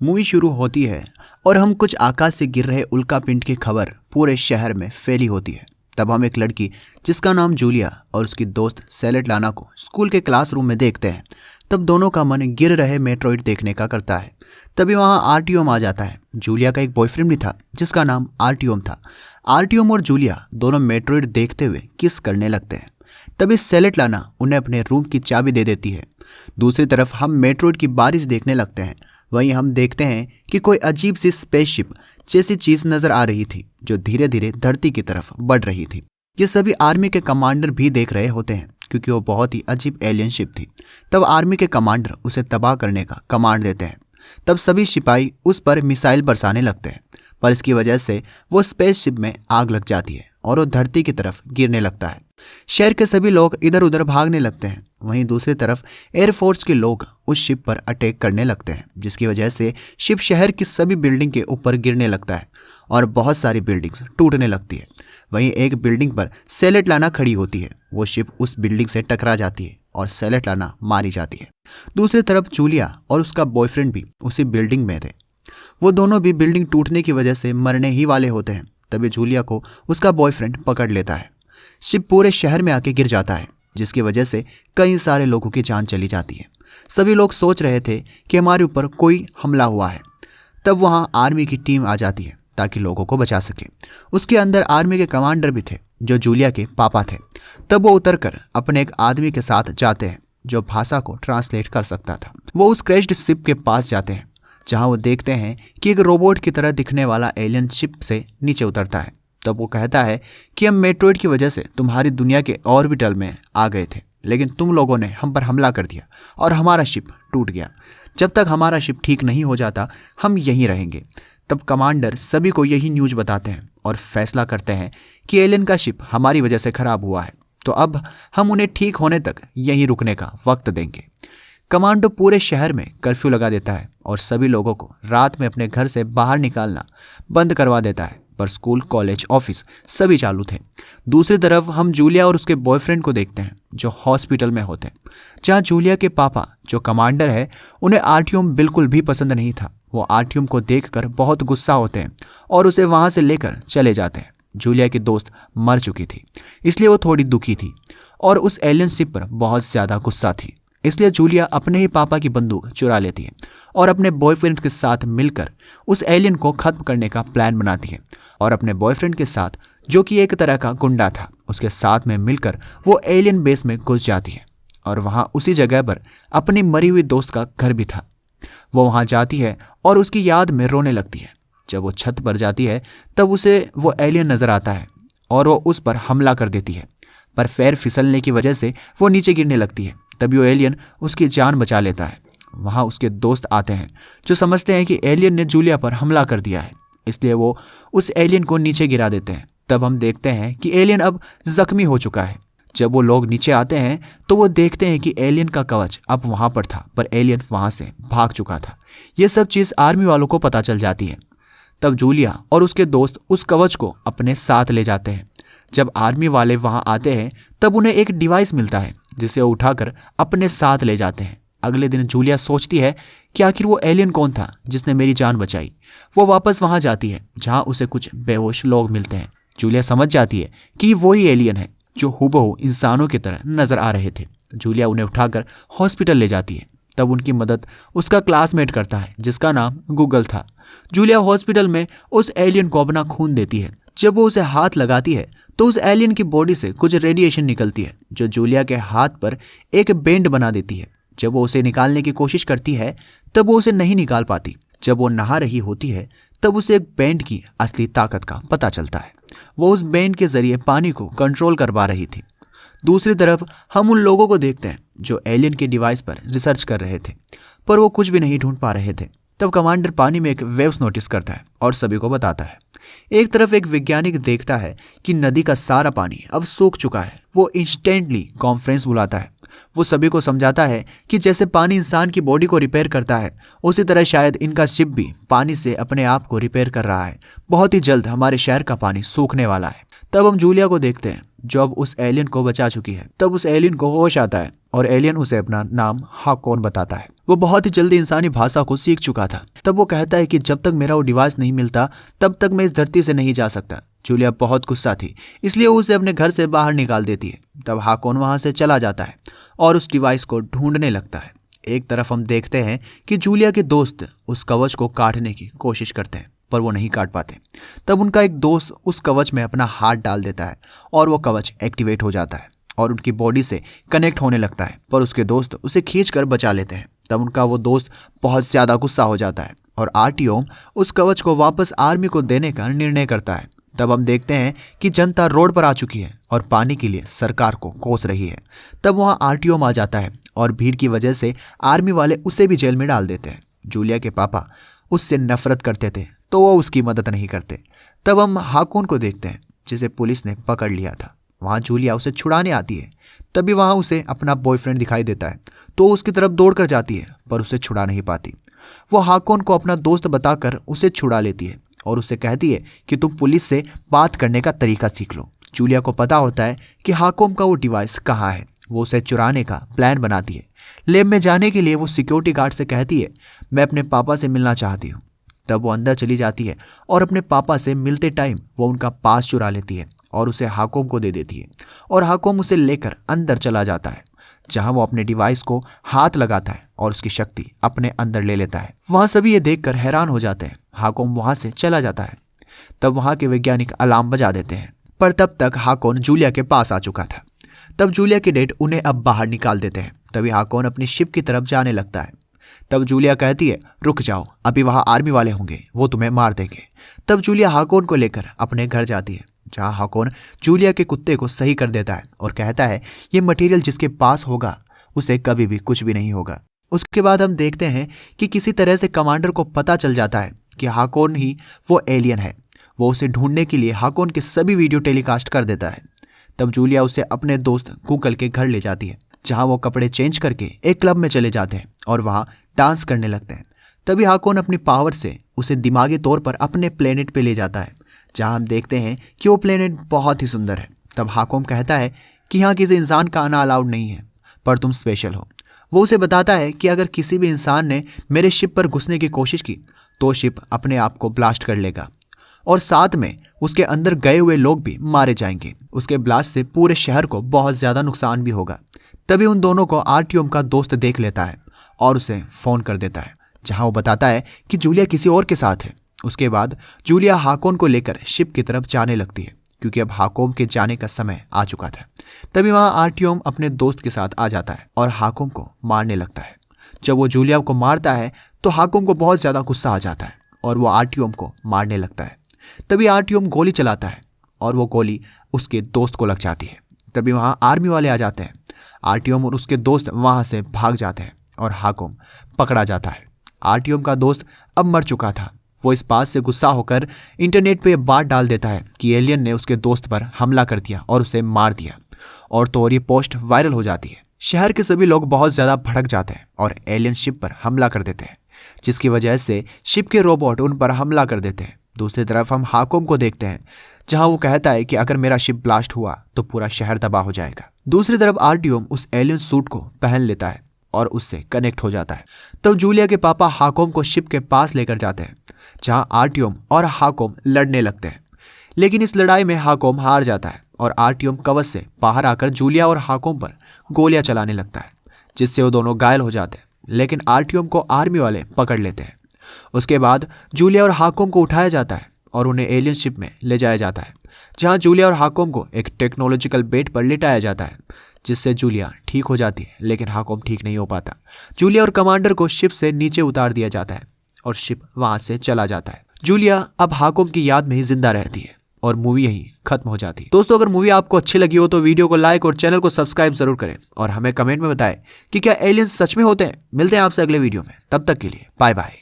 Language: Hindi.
मूवी शुरू होती है और हम कुछ आकाश से गिर रहे उल्कापिंड की खबर पूरे शहर में फैली होती है। तब हम एक लड़की जिसका नाम जूलिया और उसकी दोस्त सेलेटलाना को स्कूल के क्लासरूम में देखते हैं। तब दोनों का मन गिर रहे मेट्रोइड देखने का करता है। तभी वहाँ आर्टियोम आ जाता है। जूलिया का एक बॉयफ्रेंड भी था जिसका नाम आर्टियोम था। आर्टियोम और जूलिया दोनों मेट्रोइड देखते हुए किस करने लगते हैं। तभी सेलेटलाना उन्हें अपने रूम की चाबी दे देती है। दूसरी तरफ हम मेट्रोइड की बारिश देखने लगते हैं। वहीं हम देखते हैं कि कोई अजीब सी स्पेसशिप जैसी चीज नजर आ रही थी जो धीरे धीरे धरती की तरफ बढ़ रही थी। ये सभी आर्मी के कमांडर भी देख रहे होते हैं क्योंकि वो बहुत ही अजीब एलियन शिप थी। तब आर्मी के कमांडर उसे तबाह करने का कमांड देते हैं। तब सभी सिपाही उस पर मिसाइल बरसाने लगते हैं, पर इसकी वजह से वो स्पेसशिप में आग लग जाती है और वो धरती की तरफ गिरने लगता है। शहर के सभी लोग इधर उधर भागने लगते हैं। वहीं दूसरी तरफ एयरफोर्स के लोग उस शिप पर अटैक करने लगते हैं, जिसकी वजह से शिप शहर की सभी बिल्डिंग के ऊपर गिरने लगता है और बहुत सारी बिल्डिंग्स टूटने लगती है। वहीं एक बिल्डिंग पर सेलेटलाना खड़ी होती है। वो शिप उस बिल्डिंग से टकरा जाती है और सेलेटलाना मारी जाती है। दूसरी तरफ जूलिया और उसका बॉयफ्रेंड भी उसी बिल्डिंग में थे। वो दोनों भी बिल्डिंग टूटने की वजह से मरने ही वाले होते हैं। तभी जूलिया को उसका बॉयफ्रेंड पकड़ लेता है। शिप पूरे शहर में आके गिर जाता है, जिसकी वजह से कई सारे लोगों की जान चली जाती है। सभी लोग सोच रहे थे कि हमारे ऊपर कोई हमला हुआ है। तब वहां आर्मी की टीम आ जाती है ताकि लोगों को बचा सके। उसके अंदर आर्मी के कमांडर भी थे जो जूलिया के पापा थे। तब वो उतरकर अपने एक आदमी के साथ जाते हैं जो भाषा को ट्रांसलेट कर सकता था। वो उस क्रैश्ड शिप के पास जाते हैं जहां वो देखते हैं कि एक रोबोट की तरह दिखने वाला एलियन शिप से नीचे उतरता है। तब वो कहता है कि हम मेट्रोइड की वजह से तुम्हारी दुनिया के ऑर्बिटल में आ गए थे, लेकिन तुम लोगों ने हम पर हमला कर दिया और हमारा शिप टूट गया। जब तक हमारा शिप ठीक नहीं हो जाता हम यहीं रहेंगे। तब कमांडर सभी को यही न्यूज़ बताते हैं और फैसला करते हैं कि एलियन का शिप हमारी वजह से खराब हुआ है, तो अब हम उन्हें ठीक होने तक यहीं रुकने का वक्त देंगे। कमांडो पूरे शहर में कर्फ्यू लगा देता है और सभी लोगों को रात में अपने घर से बाहर निकालना बंद करवा देता है, पर स्कूल, कॉलेज, ऑफिस सभी चालू थे। दूसरी तरफ हम जूलिया और उसके बॉयफ्रेंड को देखते हैं जो हॉस्पिटल में होते हैं, जहां जूलिया के पापा जो कमांडर है उन्हें आर्टियम बिल्कुल भी पसंद नहीं था। वो आर्टियम को देखकर बहुत गुस्सा होते हैं और उसे वहां से लेकर चले जाते हैं। जूलिया की दोस्त मर चुकी थी, इसलिए वो थोड़ी दुखी थी और उस एलियन शिप पर बहुत ज्यादा गुस्सा थी। इसलिए जूलिया अपने ही पापा की बंदूक चुरा लेती है और अपने बॉयफ्रेंड के साथ मिलकर उस एलियन को खत्म करने का प्लान बनाती है और अपने बॉयफ्रेंड के साथ, जो कि एक तरह का गुंडा था, उसके साथ में मिलकर वो एलियन बेस में घुस जाती है और वहां उसी जगह पर अपनी मरी हुई दोस्त का घर भी था। वो वहां जाती है और उसकी याद में रोने लगती है। जब वो छत पर जाती है तब उसे वो एलियन नजर आता है और वो उस पर हमला कर देती है, पर पैर फिसलने की वजह से वो नीचे गिरने लगती है। तभी वो एलियन उसकी जान बचा लेता है। वहां उसके दोस्त आते हैं जो समझते हैं कि एलियन ने जूलिया पर हमला कर दिया है, इसलिए वो उस एलियन को नीचे गिरा देते हैं। तब हम देखते हैं कि एलियन अब जख्मी हो चुका है। जब वो लोग नीचे आते हैं तो वो देखते हैं कि एलियन का कवच अब वहां पर था, पर एलियन वहां से भाग चुका था। ये सब चीज आर्मी वालों को पता चल जाती है। तब जूलिया और उसके दोस्त उस कवच को अपने साथ ले जाते हैं। जब आर्मी वाले वहां आते हैं तब उन्हें एक डिवाइस मिलता है जिसे वो उठाकर अपने साथ ले जाते हैं। अगले दिन जूलिया सोचती है कि आखिर वो एलियन कौन था जिसने मेरी जान बचाई। वो वापस वहां जाती है जहां उसे कुछ बेहोश लोग मिलते हैं। जूलिया समझ जाती है कि वही एलियन है जो हुबहू इंसानों की तरह नजर आ रहे थे। जूलिया उन्हें उठाकर हॉस्पिटल ले जाती है। तब उनकी मदद उसका क्लासमेट करता है जिसका नाम गूगल था। जूलिया हॉस्पिटल में उस एलियन को अपना खून देती है। जब वो उसे हाथ लगाती है तो उस एलियन की बॉडी से कुछ रेडिएशन निकलती है जो जूलिया के हाथ पर एक बेंड बना देती है। जब वो उसे निकालने की कोशिश करती है तब वो उसे नहीं निकाल पाती। जब वो नहा रही होती है तब उसे एक बैंड की असली ताकत का पता चलता है। वो उस बैंड के जरिए पानी को कंट्रोल करवा रही थी। दूसरी तरफ हम उन लोगों को देखते हैं जो एलियन के डिवाइस पर रिसर्च कर रहे थे, पर वो कुछ भी नहीं ढूंढ पा रहे थे। तब कमांडर पानी में एक वेव्स नोटिस करता है और सभी को बताता है। एक तरफ एक वैज्ञानिक देखता है कि नदी का सारा पानी अब सूख चुका है। वो इंस्टेंटली कॉन्फ्रेंस बुलाता है। वो सभी को समझाता है कि जैसे पानी इंसान की बॉडी को रिपेयर करता है, उसी तरह शायद इनका शिप भी पानी से अपने आप को रिपेयर कर रहा है। बहुत ही जल्द हमारे शहर का पानी सूखने वाला है। तब हम जूलिया को देखते हैं जो अब उस एलियन को बचा चुकी है। तब उस एलियन को होश आता है और एलियन उसे अपना नाम हाकोन बताता है। वो बहुत ही जल्दी इंसानी भाषा को सीख चुका था। तब वो कहता है कि जब तक मेरा वो डिवाइस नहीं मिलता तब तक मैं इस धरती से नहीं जा सकता। जूलिया बहुत गुस्सा थी, इसलिए उसे अपने घर से बाहर निकाल देती है। तब हाकोन वहां से चला जाता है और उस डिवाइस को ढूंढने लगता है। एक तरफ हम देखते हैं कि जूलिया के दोस्त उस कवच को काटने की कोशिश करते हैं, पर वो नहीं काट पाते। तब उनका एक दोस्त उस कवच में अपना हाथ डाल देता है और वो कवच एक्टिवेट हो जाता है और उनकी बॉडी से कनेक्ट होने लगता है, पर उसके दोस्त उसे खींचकर बचा लेते हैं। तब उनका वो दोस्त बहुत ज़्यादा गुस्सा हो जाता है और आर्टियोम उस कवच को वापस आर्मी को देने का निर्णय करता है। तब हम देखते हैं कि जनता रोड पर आ चुकी है और पानी के लिए सरकार को कोस रही है। तब वहाँ आर्टियोम आ जाता है और भीड़ की वजह से आर्मी वाले उसे भी जेल में डाल देते हैं। जूलिया के पापा उससे नफरत करते थे तो वो उसकी मदद नहीं करते। तब हम हाकोन को देखते हैं जिसे पुलिस ने पकड़ लिया था। वहाँ जूलिया उसे छुड़ाने आती है। तभी वहाँ उसे अपना बॉयफ्रेंड दिखाई देता है तो उसकी तरफ दौड़कर जाती है, पर उसे छुड़ा नहीं पाती। वो हाकोन को अपना दोस्त बताकर उसे छुड़ा लेती है और उसे कहती है कि तुम पुलिस से बात करने का तरीका सीख लो। जूलिया को पता होता है कि हाकोन का वो डिवाइस कहाँ है। वो उसे चुराने का प्लान बनाती है। लैब में जाने के लिए वो सिक्योरिटी गार्ड से कहती है, मैं अपने पापा से मिलना चाहती हूँ। तब वो अंदर चली जाती है और अपने पापा से मिलते टाइम वो उनका पास चुरा लेती है और उसे हाकोम को दे देती है और हाकोम उसे लेकर अंदर चला जाता है, जहां वो अपने डिवाइस को हाथ लगाता है और उसकी शक्ति अपने अंदर ले लेता है। वहां सभी ये देखकर हैरान हो जाते हैं। हाकोम वहां से चला जाता है। तब वहां के वैज्ञानिक अलार्म बजा देते हैं, पर तब तक हाकोन जूलिया के पास आ चुका था। तब जूलिया के डैड उन्हें अब बाहर निकाल देते हैं। तभी हाकोन अपनी शिप की तरफ जाने लगता है। तब जूलिया कहती है, रुक जाओ, अभी वहां आर्मी वाले होंगे, वो तुम्हें मार देंगे। तब जूलिया हाकोन को लेकर अपने घर जाती है, जहां हाकोन जूलिया के कुत्ते को सही कर देता है और कहता है ये मटेरियल जिसके पास होगा उसे कभी भी कुछ भी नहीं होगा। उसके बाद हम देखते हैं कि किसी तरह से कमांडर को पता चल जाता है कि हाकोन ही वो एलियन है। वो उसे ढूंढने के लिए हाकोन के सभी वीडियो टेलीकास्ट कर देता है। तब जूलिया उसे अपने दोस्त गूगल के घर ले जाती है, जहां वो कपड़े चेंज करके एक क्लब में चले जाते हैं और वहां डांस करने लगते हैं। तभी हाकोन अपनी पावर से उसे दिमागी तौर पर अपने प्लेनेट पे ले जाता है, जहां हम देखते हैं कि वो प्लेनेट बहुत ही सुंदर है। तब हाकोन कहता है कि यहाँ किसी इंसान का आना अलाउड नहीं है, पर तुम स्पेशल हो। वो उसे बताता है कि अगर किसी भी इंसान ने मेरे शिप पर घुसने की कोशिश की तो शिप अपने आप को ब्लास्ट कर लेगा और साथ में उसके अंदर गए हुए लोग भी मारे जाएंगे। उसके ब्लास्ट से पूरे शहर को बहुत ज़्यादा नुकसान भी होगा। तभी उन दोनों को आर्टियोम का दोस्त देख लेता है और उसे फ़ोन कर देता है, जहां वो बताता है कि जूलिया किसी और के साथ है। उसके बाद जूलिया हाकोन को लेकर शिप की तरफ जाने लगती है, क्योंकि अब हाकोम के जाने का समय आ चुका था। तभी वहां आर्टियोम अपने दोस्त के साथ आ जाता है और हाकोम को मारने लगता है। जब वो जूलिया को मारता है तो हाकोम को बहुत ज़्यादा गुस्सा आ जाता है और वो आर्टियोम को मारने लगता है। तभी आर्टियोम गोली चलाता है और वो गोली उसके दोस्त को लग जाती है। तभी वहां आर्मी वाले आ जाते हैं। आर्टियोम और उसके दोस्त वहां से भाग जाते हैं और हाकोम पकड़ा जाता है। आर्टियोम का दोस्त अब मर चुका था। वो इस बात से गुस्सा होकर इंटरनेट पे बात डाल देता है कि एलियन ने उसके दोस्त पर हमला कर दिया और उसे मार दिया, और तो और ये पोस्ट वायरल हो जाती है। शहर के सभी लोग बहुत ज़्यादा भड़क जाते हैं और एलियन शिप पर हमला कर देते हैं, जिसकी वजह से शिप के रोबोट उन पर हमला कर देते हैं। दूसरी तरफ हम हाकोम को देखते हैं, जहां वो कहता है कि अगर मेरा शिप ब्लास्ट हुआ तो पूरा शहर तबाह हो जाएगा। दूसरी तरफ आर्टियोम उस एलियन सूट को पहन लेता है और उससे कनेक्ट हो जाता है। तब जूलिया के पापा हाकोम को शिप के पास लेकर जाते हैं, जहां आर्टियोम और हाकोम लड़ने लगते हैं। लेकिन इस लड़ाई में हाकोम हार जाता है और आर्टियोम कवच से बाहर आकर जूलिया और हाकोम पर गोलियां चलाने लगता है, जिससे वो दोनों घायल हो जाते हैं। लेकिन आर्टियोम को आर्मी वाले पकड़ लेते हैं। उसके बाद जूलिया और हाकोम को उठाया जाता है और उन्हें एलियन शिप में ले जाया जाता है, जहां जूलिया और हाकोम को एक टेक्नोलॉजिकल बेड पर लिटाया जाता है, जिससे जूलिया ठीक हो जाती है। लेकिन हाकोम ठीक नहीं हो पाता। जूलिया और कमांडर को शिप से नीचे उतार दिया जाता है और शिप वहां से चला जाता है। जूलिया अब हाकोम की याद में ही जिंदा रहती है और मूवी यहीं खत्म हो जाती है। दोस्तों, अगर मूवी आपको अच्छी लगी हो तो वीडियो को लाइक और चैनल को सब्सक्राइब जरूर करें और हमें कमेंट में बताएं कि क्या एलियंस सच में होते हैं। मिलते हैं आपसे अगले वीडियो में, तब तक के लिए बाय बाय।